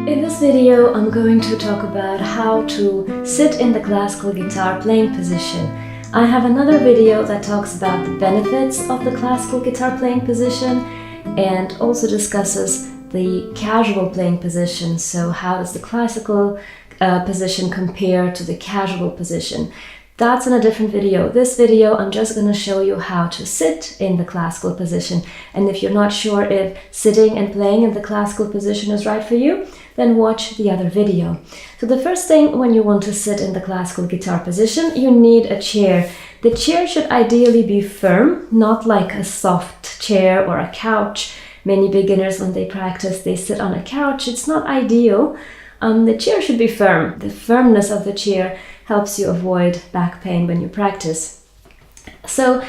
In this video, I'm going to talk about how to sit in the classical guitar playing position. I have another video that talks about the benefits of the classical guitar playing position and also discusses the casual playing position. So how does the classical position compare to the casual position? That's in a different video. This video, I'm just going to show you how to sit in the classical position. And if you're not sure if sitting and playing in the classical position is right for you, then watch the other video. So the first thing when you want to sit in the classical guitar position, you need a chair. The chair should ideally be firm, not like a soft chair or a couch. Many beginners, when they practice, they sit on a couch. It's not ideal. The chair should be firm. The firmness of the chair helps you avoid back pain when you practice. So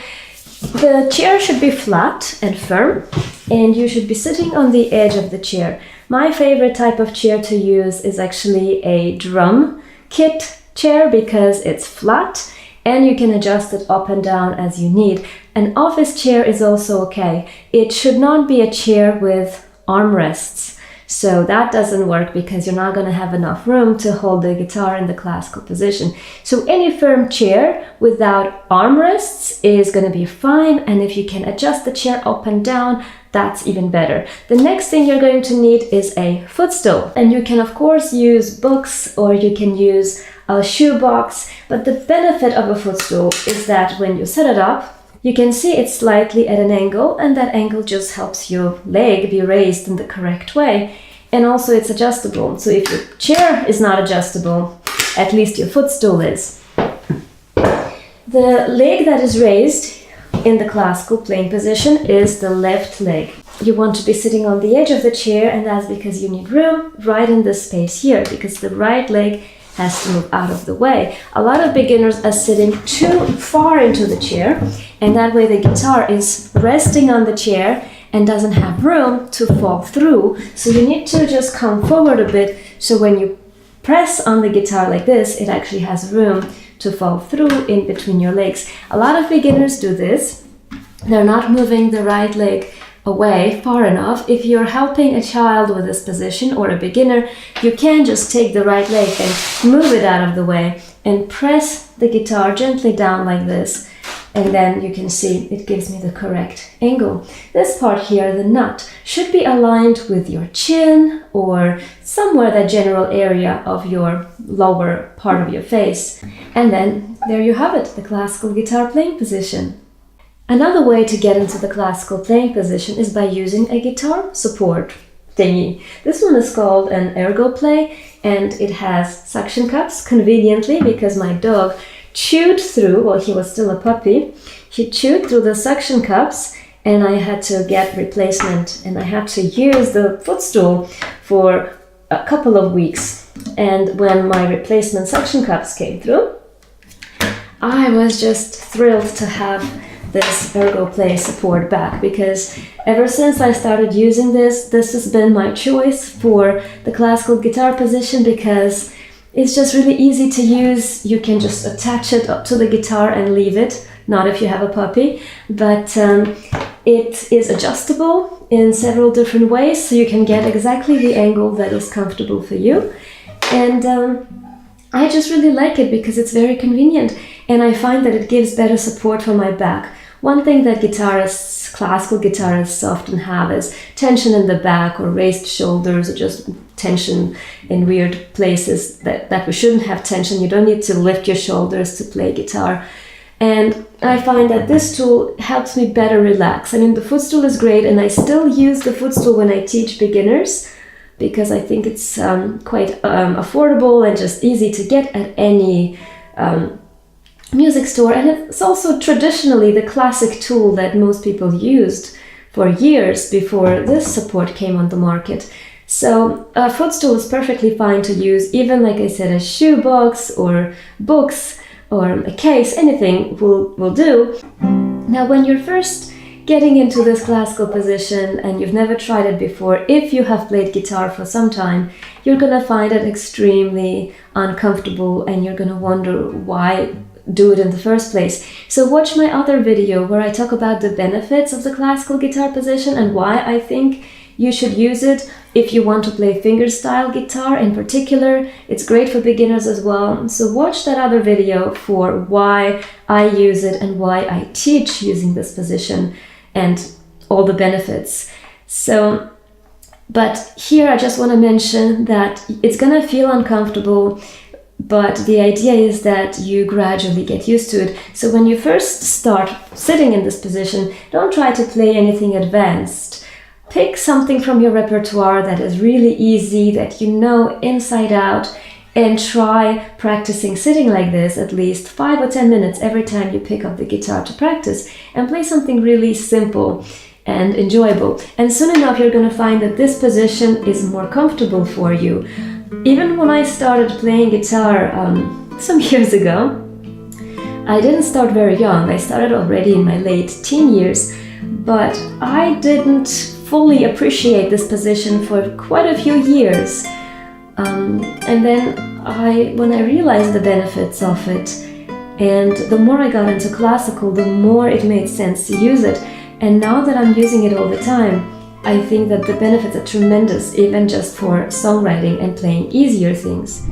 the chair should be flat and firm, and you should be sitting on the edge of the chair. My favorite type of chair to use is actually a drum kit chair because it's flat and you can adjust it up and down as you need. An office chair is also okay. It should not be a chair with armrests. So that doesn't work because you're not going to have enough room to hold the guitar in the classical position. So any firm chair without armrests is going to be fine. And if you can adjust the chair up and down, that's even better. The next thing you're going to need is a footstool. And you can of course use books or you can use a shoebox. But the benefit of a footstool is that when you set it up, you can see it's slightly at an angle, and that angle just helps your leg be raised in the correct way. And also it's adjustable. So if your chair is not adjustable, at least your footstool is. The leg that is raised in the classical playing position is the left leg. You want to be sitting on the edge of the chair, and that's because you need room right in this space here, because the right leg has to move out of the way. A lot of beginners are sitting too far into the chair, and that way the guitar is resting on the chair and doesn't have room to fall through. So you need to just come forward a bit, so when you press on the guitar like this, it actually has room to fall through in between your legs. A lot of beginners do this. They're not moving the right leg away far enough. If you're helping a child with this position or a beginner, you can just take the right leg and move it out of the way and press the guitar gently down like this, and then you can see it gives me the correct angle. This part here, the nut, should be aligned with your chin or somewhere that general area of your lower part of your face. And then there you have it, the classical guitar playing position. Another way to get into the classical playing position is by using a guitar support thingy. This one is called an Ergoplay, and it has suction cups conveniently because my dog chewed through, while he was still a puppy, he chewed through the suction cups, and I had to get replacement, and I had to use the footstool for a couple of weeks. And when my replacement suction cups came through, I was just thrilled to have this Ergoplay support back, because ever since I started using this has been my choice for the classical guitar position, because it's just really easy to use. You can just attach it up to the guitar and leave it, not if you have a puppy, but it is adjustable in several different ways, so you can get exactly the angle that is comfortable for you. And I just really like it because it's very convenient, and I find that it gives better support for my back. One thing that guitarists, classical guitarists often have is tension in the back or raised shoulders, or just tension in weird places that we shouldn't have tension. You don't need to lift your shoulders to play guitar. And I find that this tool helps me better relax. I mean, the footstool is great, and I still use the footstool when I teach beginners, because I think it's quite affordable and just easy to get at any music store. And it's also traditionally the classic tool that most people used for years before this support came on the market. So a footstool is perfectly fine to use, even like I said, a shoebox or books or a case, anything will do. Now when you're first getting into this classical position and you've never tried it before, if you have played guitar for some time, you're gonna find it extremely uncomfortable, and you're gonna wonder why do it in the first place. So watch my other video where I talk about the benefits of the classical guitar position and why I think you should use it If you want to play fingerstyle guitar in particular, it's great for beginners as well. So watch that other video for why I use it and why I teach using this position and all the benefits. So, but here I just want to mention that it's gonna feel uncomfortable, but the idea is that you gradually get used to it. So when you first start sitting in this position, don't try to play anything advanced. Pick something from your repertoire that is really easy, that you know inside out, and try practicing sitting like this at least 5 or 10 minutes every time you pick up the guitar to practice, and play something really simple and enjoyable. And soon enough you're going to find that this position is more comfortable for you. Even when I started playing guitar some years ago, I didn't start very young. I started already in my late teen years, but I didn't fully appreciate this position for quite a few years. And then when I realized the benefits of it, and the more I got into classical, the more it made sense to use it. And now that I'm using it all the time, I think that the benefits are tremendous, even just for songwriting and playing easier things.